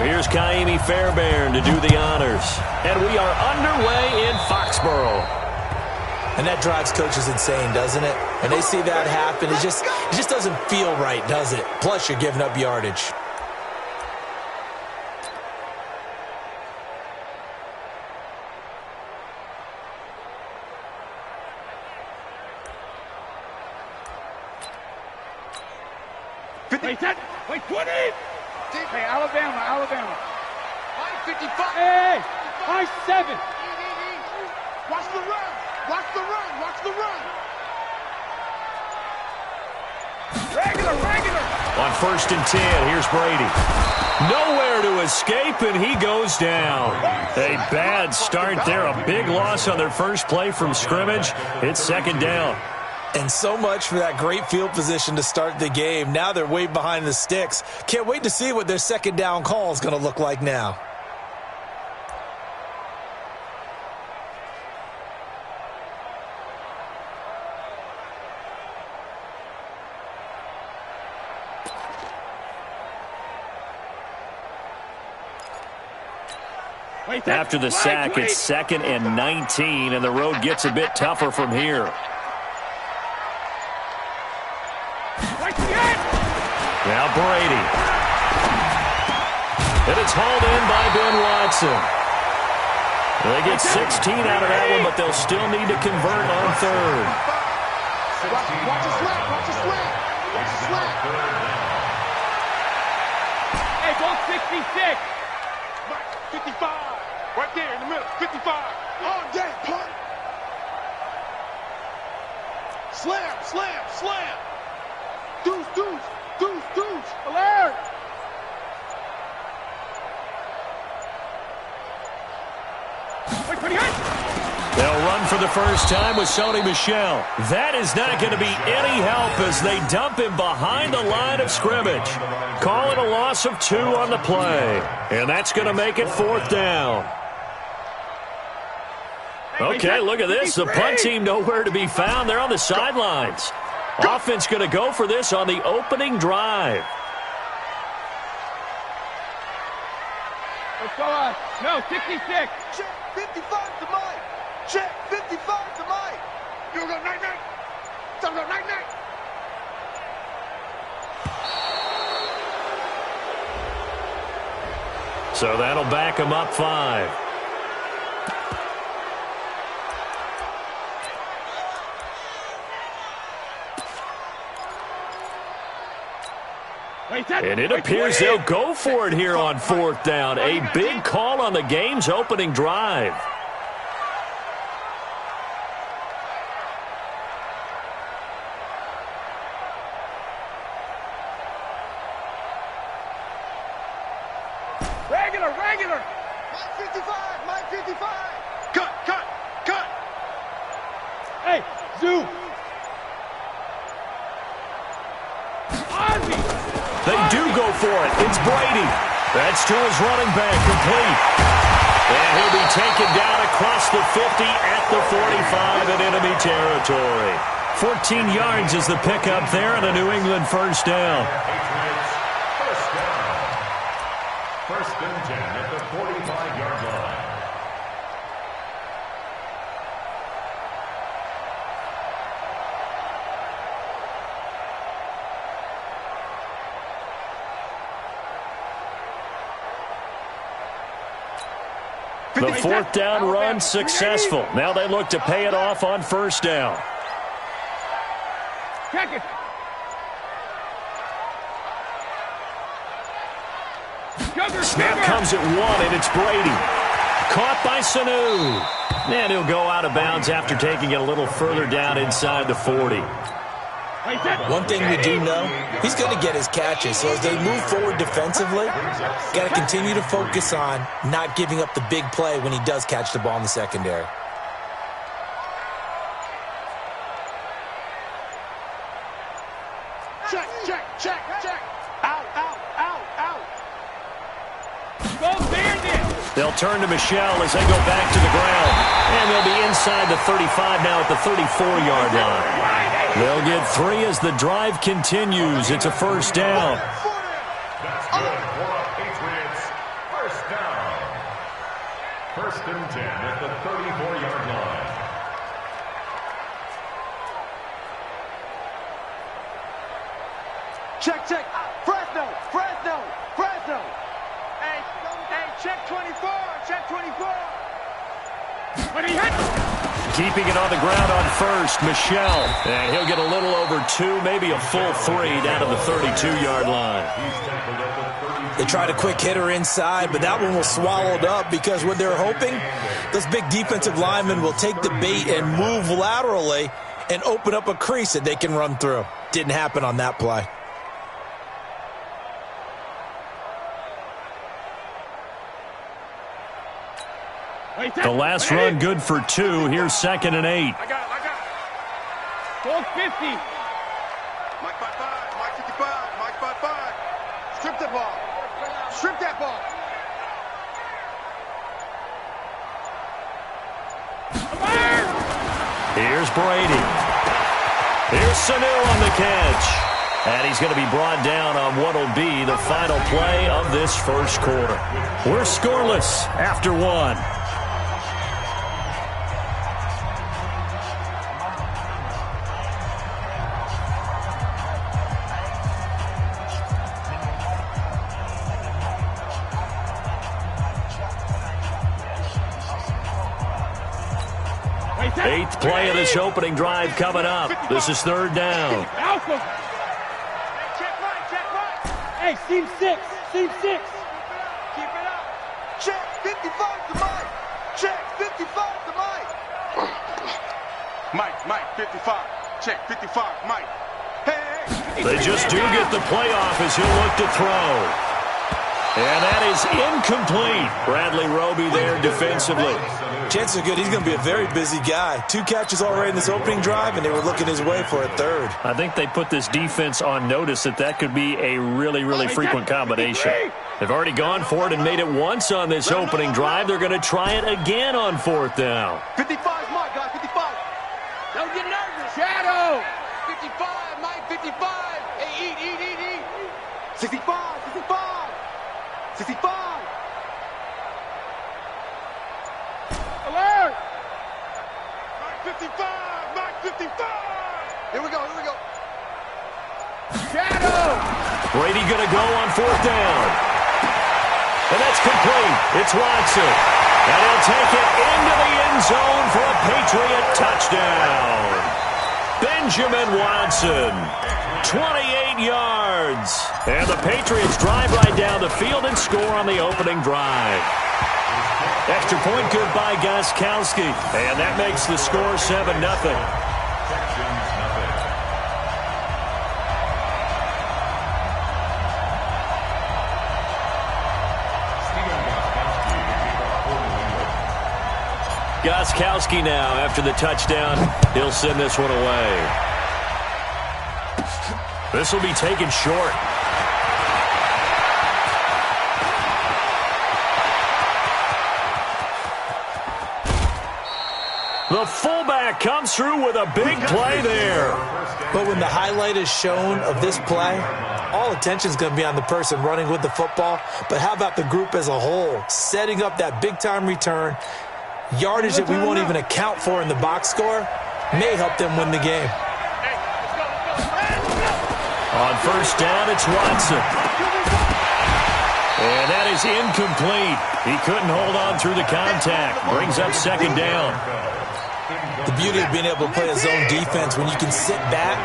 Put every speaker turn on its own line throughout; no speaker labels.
here's Kaimi Fairbairn to do the honors. And we are underway in Foxborough.
And that drives coaches insane, doesn't it? And they see that happen. It just doesn't feel right, does it? Plus, you're giving up yardage.
Wait, 20! Hey, Alabama. 55. Hey, high 7. Watch the run. Regular.
On 1st and 10, here's Brady. Nowhere to escape, and he goes down. A bad start there. A big loss on their first play from scrimmage. It's 2nd down.
And so much for that great field position to start the game. Now they're way behind the sticks. Can't wait to see what their 2nd down call is going to look like now.
After the sack, it's 2nd and 19, and the road gets a bit tougher from here. Now Brady. And it's hauled in by Ben Watson. They get 16 out of that one, but they'll still need to convert on 3rd.
Watch the slant. Hey, go 66. 55. Right there in the middle. 55. On deck, punt. Slam. Deuce. Alert.
They'll run for the first time with Sony Michel. That is not going to be any help as they dump him behind the line of scrimmage. Calling a loss of 2 on the play. And that's going to make it 4th down. Okay, look at this. The punt team nowhere to be found. They're on the sidelines. Offense going to go for this on the opening drive.
Let's go. No, 66.
Check 55 to Mike. Check 55 to Mike.
You go night. Time to go night.
So that'll back him up 5. And it appears they'll go for it here on 4th down. A big call on the game's opening drive.
Regular.
Mike 55.
Cut. Hey, Zoo.
They do go for it. It's Brady. That's to his running back, complete. And he'll be taken down across the 50 at the 45 in enemy territory. 14 yards is the pickup there and a New England 1st down.
First and 10 at the 45-yard line.
The 4th down run successful. Now they look to pay it off on 1st down.
Check it.
Snap comes at 1, and it's Brady. Caught by Sanu. And he'll go out of bounds after taking it a little further down inside the 40.
One thing we do know, he's going to get his catches. So as they move forward defensively, got to continue to focus on not giving up the big play when he does catch the ball in the secondary.
Check. Out. Go Bandit.
They'll turn to Michel as they go back to the ground. And they'll be inside the 35 now at the 34-yard line. They'll get 3 as the drive continues. It's a 1st down.
That's good for a Patriots First and 10 at the 34-yard line.
Check, check. Fresno, Fresno, Fresno.
Hey, check 24, check 24. When he hit.
Keeping it on the ground on first, Michelle. And he'll get a little over 2, maybe a full 3 down to the 32-yard line.
They tried a quick hitter inside, but that one was swallowed up because what they're hoping, those big defensive linemen will take the bait and move laterally and open up a crease that they can run through. Didn't happen on that play.
The last run good for 2. Here's 2nd and 8.
I got it. 450.
Mike 5-5, Mike 55, Mike 5-5. Strip that ball. Strip that ball.
Here's Brady. Here's Sanu on the catch. And he's going to be brought down on what will be the final play of this first quarter. We're scoreless after 1. 8th play of this opening drive coming up. This is 3rd down.
Alpha. Check right. Hey, seam 6. Keep it up.
Check 55 to Mike. Check 55 to Mike.
Mike, 55. Check 55, Mike. Hey.
They just do get the playoff as he'll look to throw. And that is incomplete. Bradley Roby there defensively.
Chances are good he's going to be a very busy guy. 2 catches already in this opening drive, and they were looking his way for a 3rd.
I think they put this defense on notice that could be a really, really frequent combination. They've already gone for it and made it once on this opening drive. They're going to try it again on 4th down.
55 Mike, guys, 55.
Don't get nervous. Shadow. 55, Mike, 55. Hey, eat.
65. 65.
Alert. Mike, 55.
Here we go.
Shadow.
Brady going to go on 4th down. And that's complete. It's Watson. And he'll take it into the end zone for a Patriot touchdown. Benjamin Watson. 28 yards. And the Patriots drive right down the field and score on the opening drive. Extra point good by Gostkowski. And that makes the score 7-0. Gostkowski now after the touchdown. He'll send this one away. This will be taken short. The fullback comes through with a big play there.
But when the highlight is shown of this play, all attention is going to be on the person running with the football. But how about the group as a whole? Setting up that big-time return, yardage that we won't even account for in the box score, may help them win the game.
On 1st down, it's Watson. And that is incomplete. He couldn't hold on through the contact. Brings up 2nd down.
The beauty of being able to play a zone defense when you can sit back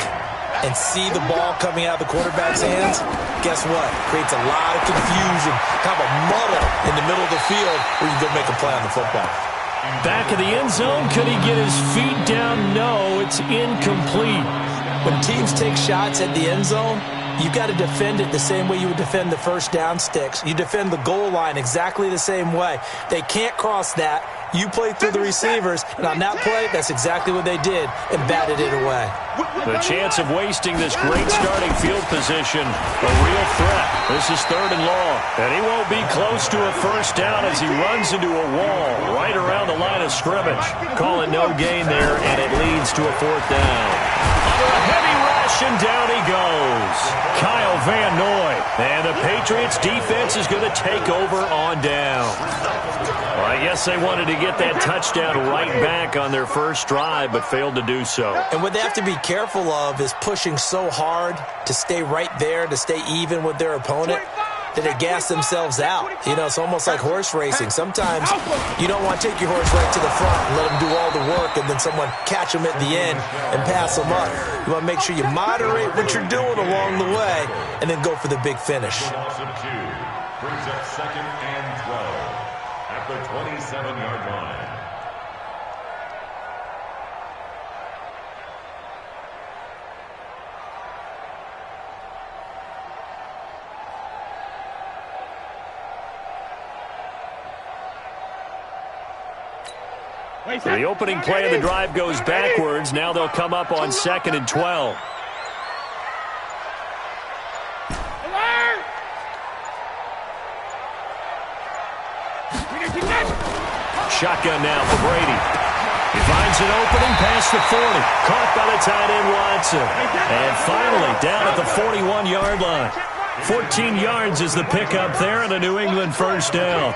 and see the ball coming out of the quarterback's hands, guess what? Creates a lot of confusion, kind of a muddle in the middle of the field where you can go make a play on the football.
Back of the end zone. Could he get his feet down? No, it's incomplete.
When teams take shots at the end zone, you got to defend it the same way you would defend the 1st down sticks. You defend the goal line exactly the same way. They can't cross that. You play through the receivers, and on that play, that's exactly what they did and batted it away.
The chance of wasting this great starting field position, a real threat. This is 3rd and long, and he won't be close to a 1st down as he runs into a wall right around the line of scrimmage. Calling no gain there, and it leads to a 4th down. Under a heavy rush, and down he goes. Kyle Van Noy, and the Patriots defense is going to take over on down. I guess they wanted to get that touchdown right back on their first drive, but failed to do so.
And what they have to be careful of is pushing so hard to stay right there, to stay even with their opponent, that they gas themselves out. You know, it's almost like horse racing. Sometimes you don't want to take your horse right to the front and let them do all the work and then someone catch them at the end and pass them up. You want to make sure you moderate what you're doing along the way and then go for the big finish.
Brings up 2nd and 12 at the 27-yard line.
The opening play of the drive goes backwards. Now they'll come up on 2nd and 12. Shotgun now for Brady. He finds an opening past the 40. Caught by the tight end Watson. And finally down at the 41-yard line. 14 yards is the pickup there and a New England first down.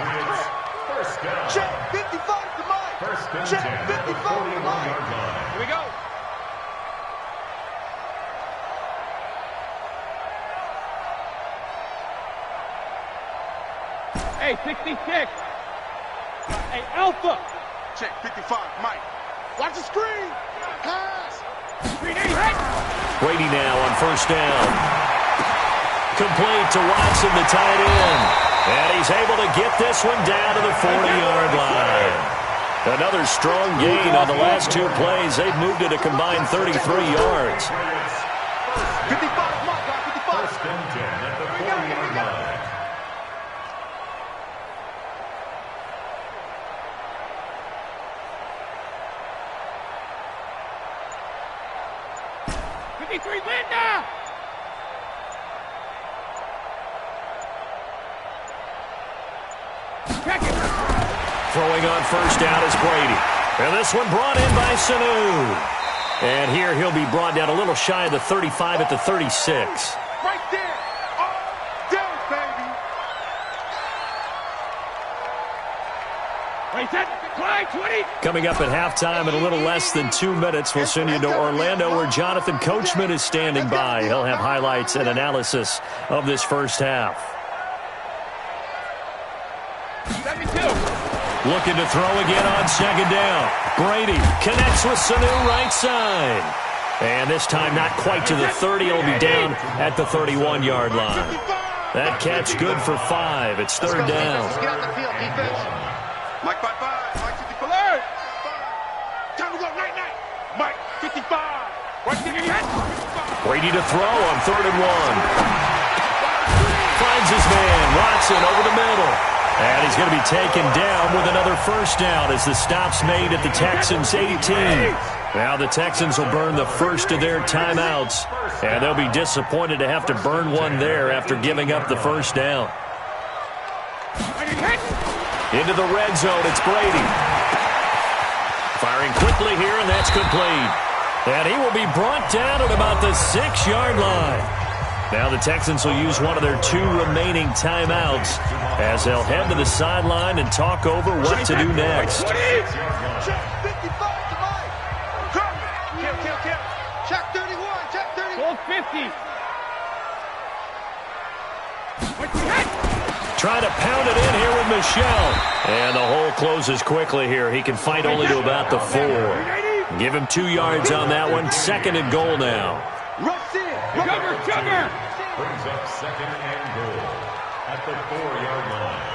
Check 55 to Mike. Check 55 to Mike. Here we go.
Hey, 66. Hey, Alpha.
Check 55, Mike. Watch the screen. Pass.
Brady now on first down. Complete to Watson, the tight end. And he's able to get this one down to the 40-yard line. Another strong gain on the last two plays. They've moved it a combined 33 yards.
55, Mike. 55.
1st and 10 at the 40-yard line.
Linda!
Throwing on first down is Brady. And this one brought in by Sanu. And here he'll be brought down a little shy of the 35 at the 36.
Right there. All day, baby.
Wait, set. Clyde, 20.
Coming up at halftime in a little less than 2 minutes, we'll send you to Orlando where Jonathan Coachman is standing by. He'll have highlights and analysis of this first half.
72.
Looking to throw again on second down. Brady connects with Sanu right side. And this time not quite to the 30. He'll be down at the 31-yard line. That catch good for 5. It's third down.
Get out the field, defense. Mike 55. Mike 55. Alert. Time to go. Night. Mike 55. Right there.
Brady to throw on 3rd and 1. Finds his man. Watson over the middle. And he's going to be taken down with another first down as the stop's made at the Texans' 18. Now the Texans will burn the first of their timeouts, and they'll be disappointed to have to burn one there after giving up the first down. Into the red zone, it's Brady. Firing quickly here, and that's complete. And he will be brought down at about the 6-yard line. Now the Texans will use one of their 2 remaining timeouts as they'll head to the sideline and talk over what to do next.
Check 55 to Mike. Kill. Check 31. Check 31.
50.
Trying to pound it in here with Michelle. And the hole closes quickly here. He can fight only to about the 4. Give him 2 yards on that one. 2nd and goal now.
Rush in.
Cover.
Brings up 2nd and goal at the 4-yard line.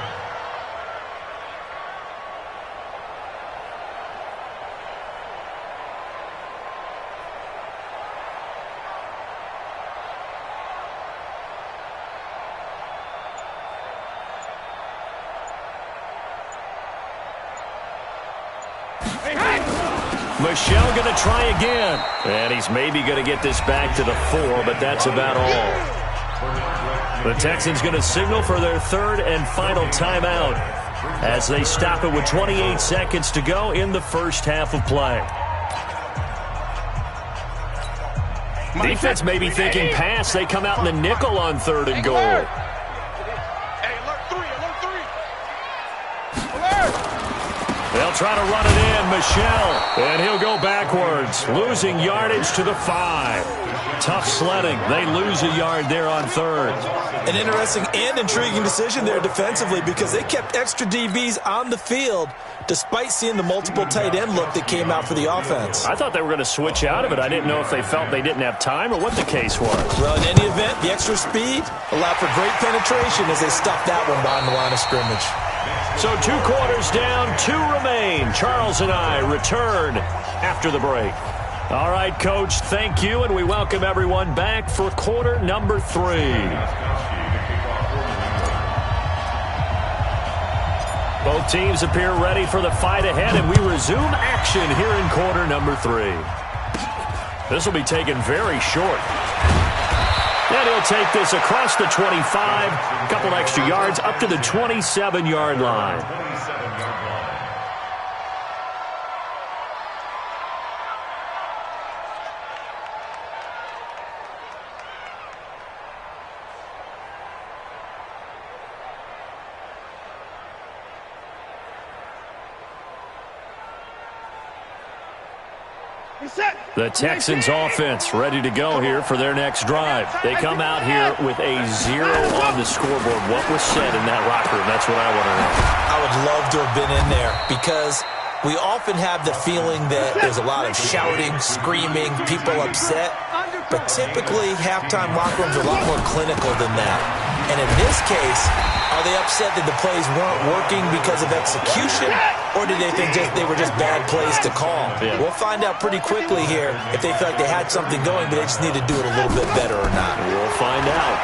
Michelle going to try again. And he's maybe going to get this back to the 4, but that's about all. The Texans going to signal for their 3rd and final timeout as they stop it with 28 seconds to go in the first half of play. Defense may be thinking pass. They come out in the nickel on 3rd and goal.
Hey, alert 3. Alert.
They'll try to run it in. Michel. And he'll go backwards, losing yardage to the 5. Tough sledding. They lose a yard there on 3rd.
An interesting and intriguing decision there defensively because they kept extra DBs on the field despite seeing the multiple tight end look that came out for the offense.
I thought they were going to switch out of it. I didn't know if they felt they didn't have time or what the case was.
Well, in any event, the extra speed allowed for great penetration as they stuffed that one behind the line of scrimmage.
So 2 quarters down, 2 remain. Charles and I return after the break. All right, Coach, thank you, and we welcome everyone back for quarter number 3. Both teams appear ready for the fight ahead, and we resume action here in quarter number 3. This will be taken very short. And he'll take this across the 25, a couple extra yards, up to the 27-yard line. The Texans offense ready to go here for their next drive. They come out here with a 0 on the scoreboard. What was said in that locker room? That's what I want to know.
I would love to have been in there because we often have the feeling that there's a lot of shouting, screaming, people upset. But typically, halftime locker rooms are a lot more clinical than that. And in this case, are they upset that the plays weren't working because of execution, or did they think they were just bad plays to call?
Yeah.
We'll find out pretty quickly here if they feel like they had something going, but they just need to do it a little bit better or not.
We'll find out.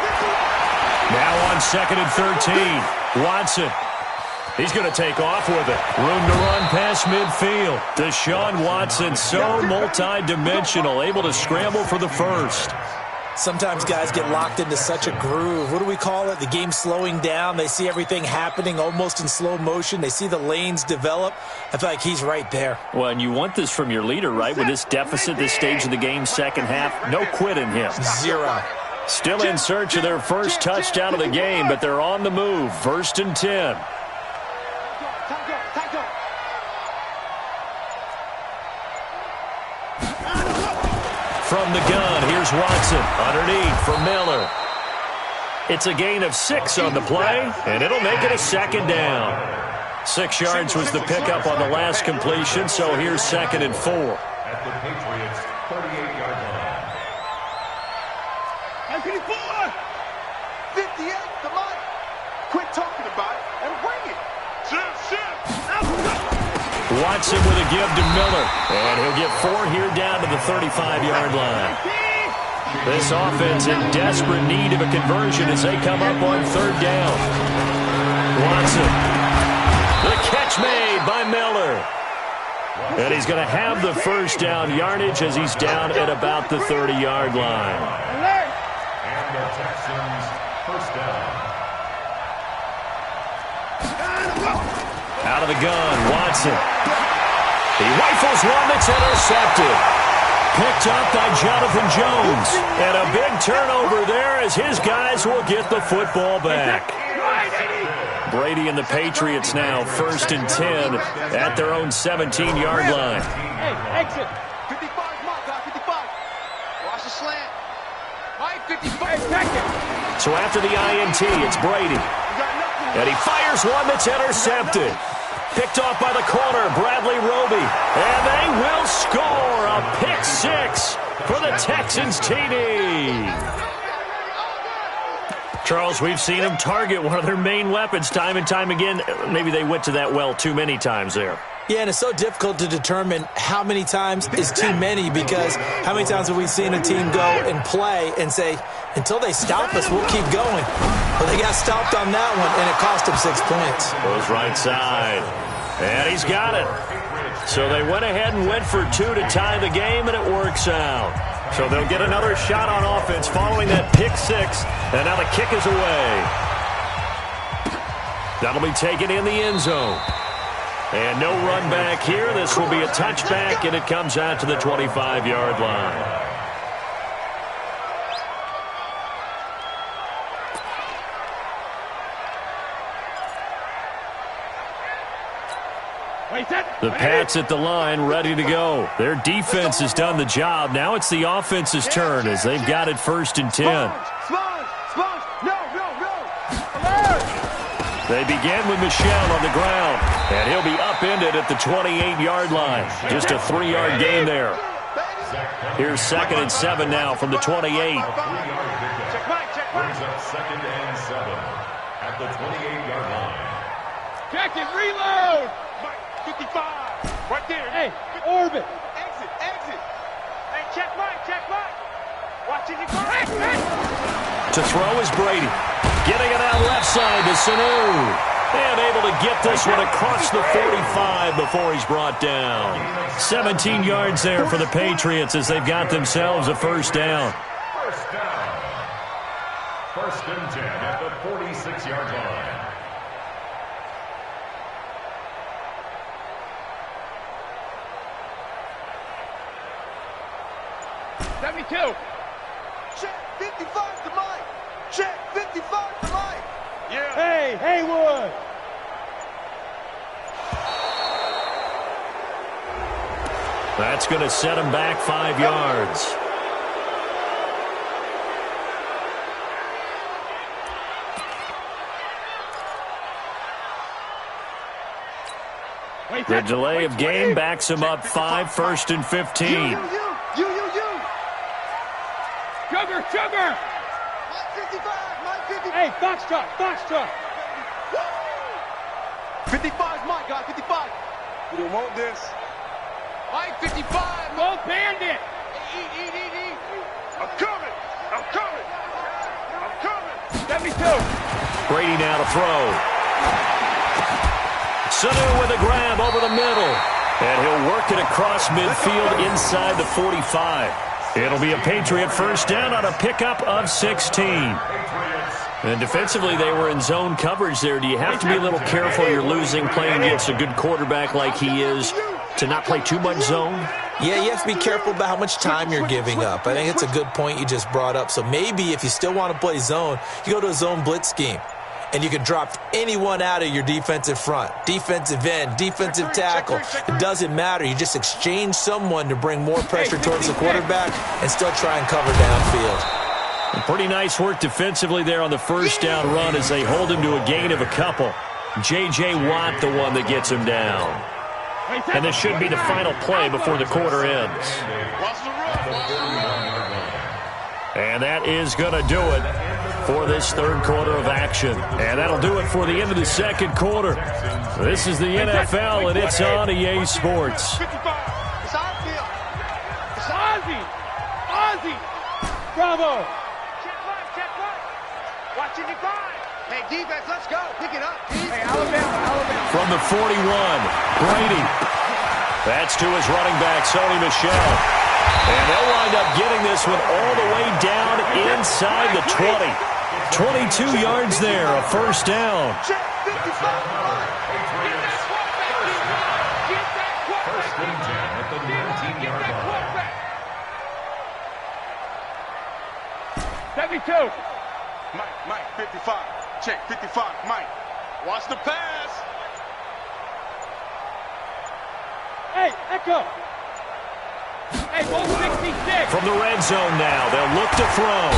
Now on 2nd and 13, Watson. He's going to take off with it. Room to run past midfield. Deshaun Watson, so multi-dimensional, able to scramble for the first.
Sometimes guys get locked into such a groove. What do we call it? The game's slowing down. They see everything happening almost in slow motion. They see the lanes develop. I feel like he's right there.
Well, and you want this from your leader, right? With this deficit, this stage of the game, second half, no quit in him.
0.
Still in search of their first touchdown of the game, but they're on the move. 1st and 10. From the gun, here's Watson. Underneath for Miller. It's a gain of 6 on the play, and it'll make it a 2nd down. 6 yards was the pickup on the last completion, so here's 2nd and 4.
At the Patriots' 38-yard line.
58, come on. Quit talking about it and bring it.
Watson with a give to Miller, and he'll get 4 here down to the 35-yard line. This offense in desperate need of a conversion as they come up on 3rd down. Watson, the catch made by Miller. And he's going to have the first down yardage as he's down at about the 30-yard line.
And the Texans' first down.
Out of the gun, Watson. He rifles one that's intercepted. Picked up by Jonathan Jones. And a big turnover there as his guys will get the football back. Brady and the Patriots now 1st and 10 at their own 17-yard line.
Hey, exit.
55, Mike, 55. Watch the slant. Mike, 55.
Hey, second.
So after the INT, it's Brady. And he fires one that's intercepted. Picked off by the corner, Bradley Roby. And they will score a pick 6 for the Texans TD. Charles, we've seen them target one of their main weapons time and time again. Maybe they went to that well too many times there.
Yeah, and it's so difficult to determine how many times is too many because how many times have we seen a team go and play and say, until they stop us, we'll keep going. Well, they got stopped on that one, and it cost them 6 points.
Goes right side. And he's got it. So they went ahead and went for 2 to tie the game, and it works out. So they'll get another shot on offense following that pick 6, and now the kick is away. That'll be taken in the end zone. And no run back here. This will be a touchback, and it comes out to the 25-yard line. The Pats at the line, ready to go. Their defense has done the job. Now it's the offense's turn as they've got it 1st and 10. They begin with Michel on the ground, and he'll be upended at the 28-yard line. Just a 3-yard gain there. Here's 2nd and 7 now from the 28.
Brings up 2nd and 7 at the 28-yard line.
Check it, reload! 55, right there. Hey, orbit. Exit. Hey, check Mike. Watching it go.
To throw is Brady. Getting it out left side to Sanu. And able to get this one across the 45 before he's brought down. 17 yards there for the Patriots as they've got themselves a 1st down.
1st down. 1st and 10 at the 46-yard line.
72.
Check 55 to Mike. Check 55 to Mike.
Yeah. Hey, Haywood.
That's going to set him back 5 yards. The delay of game backs him up 5, 1st and 15.
You.
Sugar.
Mike 55, Mike 55.
Hey, Foxtrot.
55's Mike, guys, 55.
You don't want this.
Mike 55.
Go Bandit.
Eat.
I'm coming.
72.
Brady now to throw. Sanu with a grab over the middle. And he'll work it across midfield inside the 45. It'll be a Patriot 1st down on a pickup of 16. And defensively, they were in zone coverage there. Do you have to be a little careful you're losing playing against a good quarterback like he is to not play too much zone?
Yeah, you have to be careful about how much time you're giving up. I think it's a good point you just brought up. So maybe if you still want to play zone, you go to a zone blitz scheme. And you can drop anyone out of your defensive front, defensive end, defensive tackle. It doesn't matter. You just exchange someone to bring more pressure towards the quarterback and still try and cover downfield.
And pretty nice work defensively there on the 1st down run as they hold him to a gain of a couple. J.J. Watt the one that gets him down. And this should be the final play before the quarter ends. And that is going to do it for this 3rd quarter of action. And that'll do it for the end of the 2nd quarter. This is the NFL, and it's on EA Sports.
It's our field.
It's Ozzy. Bravo. Check Mike. Watching it by.
Hey, defense, let's go. Pick it up.
Hey, Alabama.
From the 41, Brady. That's to his running back, Sony Michel. And they'll wind up getting this one all the way down inside the 20. 22 yards there, a 1st down.
Check 55.
1st and 10 at the 19-yard line.
72.
Mike, 55. Check 55, Mike. Watch the pass.
Hey, Echo. Hey, 166.
From the red zone now, they'll look to throw.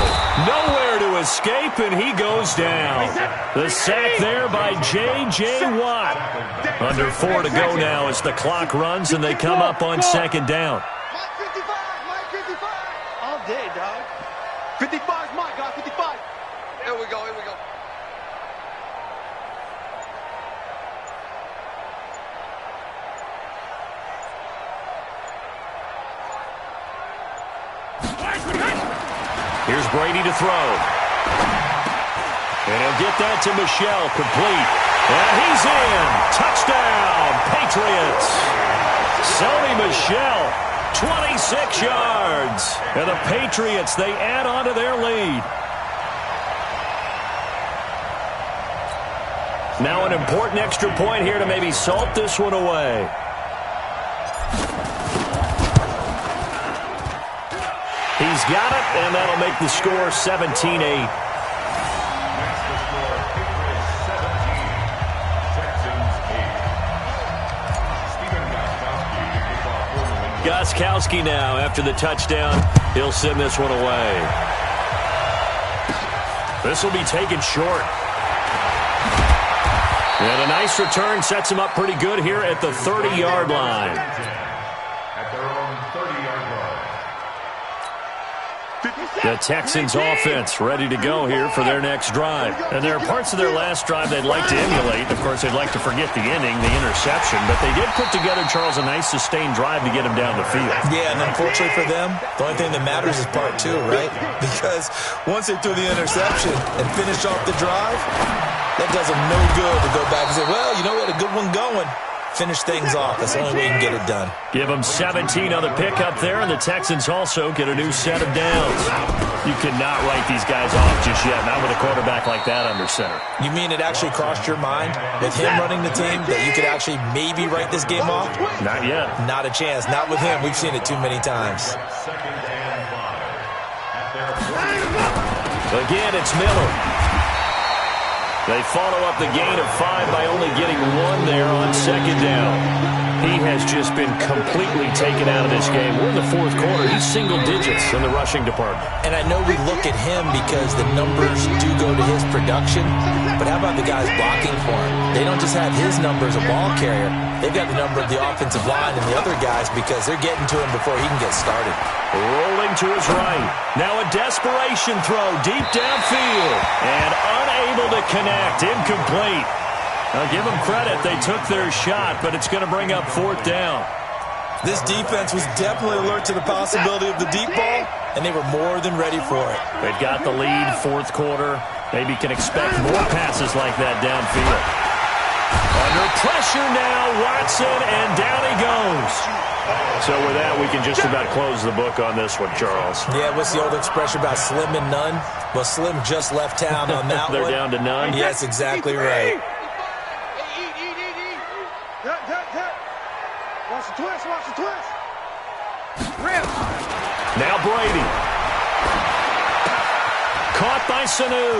Nowhere to escape, and he goes down. The sack there by J.J. Watt. Under 4 to go now as the clock runs, and they come up on 2nd down.
Mike 55. All day, dog. 55's Mike, guys, 55. Here we go.
Here's Brady to throw. And he'll get that to Michel, complete. And he's in. Touchdown, Patriots. Sony Michel, 26 yards. And the Patriots, they add on to their lead. Now an important extra point here to maybe salt this one away. He's got it, and that'll make the score 17-8.
Makes the score Patriots 17, Texans 8.
Gostkowski now, after the touchdown, he'll send this one away. This will be taken short. And a nice return sets him up pretty good here at the 30-yard line.
At their own 30-yard line.
The Texans offense ready to go here for their next drive. And there are parts of their last drive they'd like to emulate. Of course, they'd like to forget the ending, the interception. But they did put together, Charles, a nice sustained drive to get them down the field.
Yeah, and unfortunately for them, the only thing that matters is part two, right? Because once they threw the interception and finished off the drive, that does them no good to go back and say, well, you know, we had a good one going. Finish things off. That's the only way you can get it done.
Give them 17 on the pickup there, and the Texans also get a new set of downs. You cannot write these guys off just yet, not with a quarterback like that under center.
You mean it actually crossed your mind with him running the team that you could actually maybe write this game off?
Not yet.
Not a chance. Not with him. We've seen it too many times.
Again, it's Miller. They follow up the gain of 5 by only getting 1 there on second down. He has just been completely taken out of this game. We're in the fourth quarter. He's single digits in the rushing department.
And I know we look at him because the numbers do go to his production, but how about the guys blocking for him? They don't just have his number as a ball carrier. They've got the number of the offensive line and the other guys because they're getting to him before he can get started.
Rolling to his right. Now a desperation throw deep downfield. And unable to connect. Incomplete. I'll give them credit. They took their shot, but it's going to bring up fourth down.
This defense was definitely alert to the possibility of the deep ball, and they were more than ready for it.
They've got the lead, fourth quarter. Maybe can expect more passes like that downfield. Under pressure now, Watson, and down he goes. So with that, we can just about close the book on this one, Charles.
Yeah, what's the old expression about slim and none? Well, Slim just left town on that
They're
one.
down to none?
Yes, exactly right.
Watch the twist, watch the twist.
Now Brady. Caught by Sanu.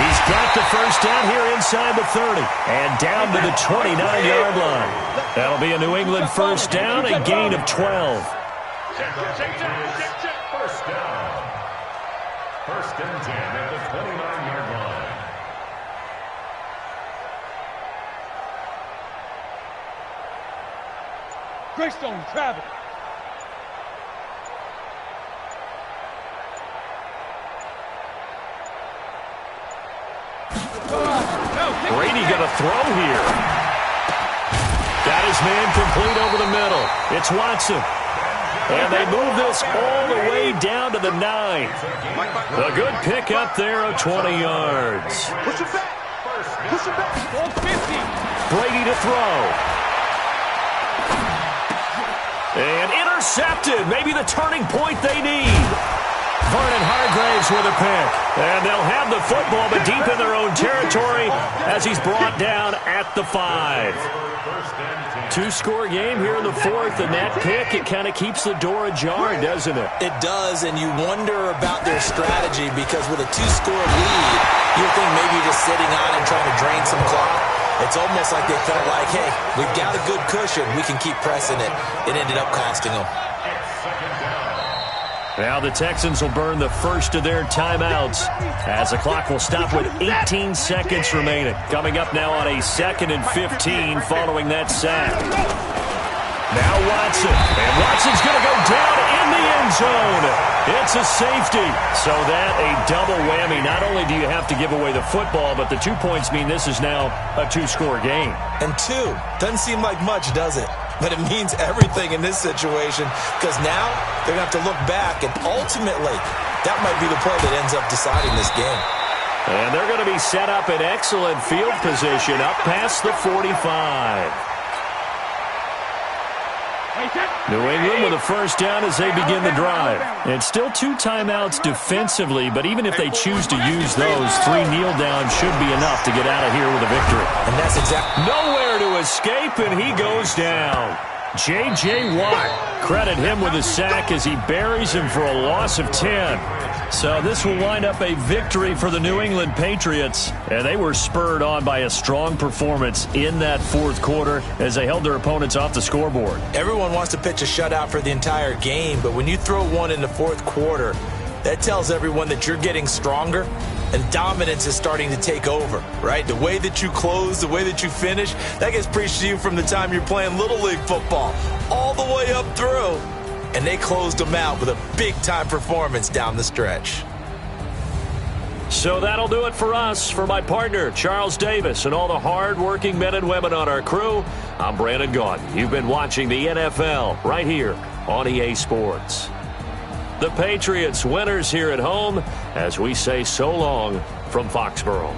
He's got the first down here inside the 30. And down to the 29-yard line. That'll be a New England first down, a gain of 12.
First down. First and 10 at the 29-yard line.
Greystone, travel.
Brady going to throw here. Got his man complete over the middle. It's Watson. And they move this all the way down to the 9. A good pick up there of 20 yards.
Push it back. Push it back.
450.
Brady to throw. And intercepted. Maybe the turning point they need. Vernon Hargraves with a pick. And they'll have the football, but deep in their own territory as he's brought down at the 5. Two-score game here in the fourth, and that pick, it kind of keeps the door ajar, doesn't it?
It does, and you wonder about their strategy because with a two-score lead, you think maybe just sitting on and trying to drain some clock. It's almost like they felt like, hey, we've got a good cushion. We can keep pressing it. It ended up costing them.
Now the Texans will burn the first of their timeouts as the clock will stop with 18 seconds remaining. Coming up now on a 2nd and 15 following that sack. Now Watson. And Watson's going to go down in the end zone. It's a safety. So that a double whammy. Not only do you have to give away the football, but the 2 points mean this is now a two-score game.
And 2 doesn't seem like much, does it? But it means everything in this situation because now they're going to have to look back, and ultimately that might be the play that ends up deciding this game.
And they're going to be set up in excellent field position up past the 45. New England with a first down as they begin the drive. It's still 2 timeouts defensively, but even if they choose to use those, 3 kneel downs should be enough to get out of here with a victory.
And that's exactly
nowhere to escape, and he goes down. J.J. Watt, credit him with a sack as he buries him for a loss of 10. So this will wind up a victory for the New England Patriots. And they were spurred on by a strong performance in that fourth quarter as they held their opponents off the scoreboard.
Everyone wants to pitch a shutout for the entire game, but when you throw one in the fourth quarter, that tells everyone that you're getting stronger and dominance is starting to take over, right? The way that you close, the way that you finish, that gets preached to you from the time you're playing Little League football all the way up through. And they closed them out with a big-time performance down the stretch.
So that'll do it for us. For my partner, Charles Davis, and all the hard-working men and women on our crew, I'm Brandon Gaudin. You've been watching the NFL right here on EA Sports. The Patriots winners here at home as we say so long from Foxborough.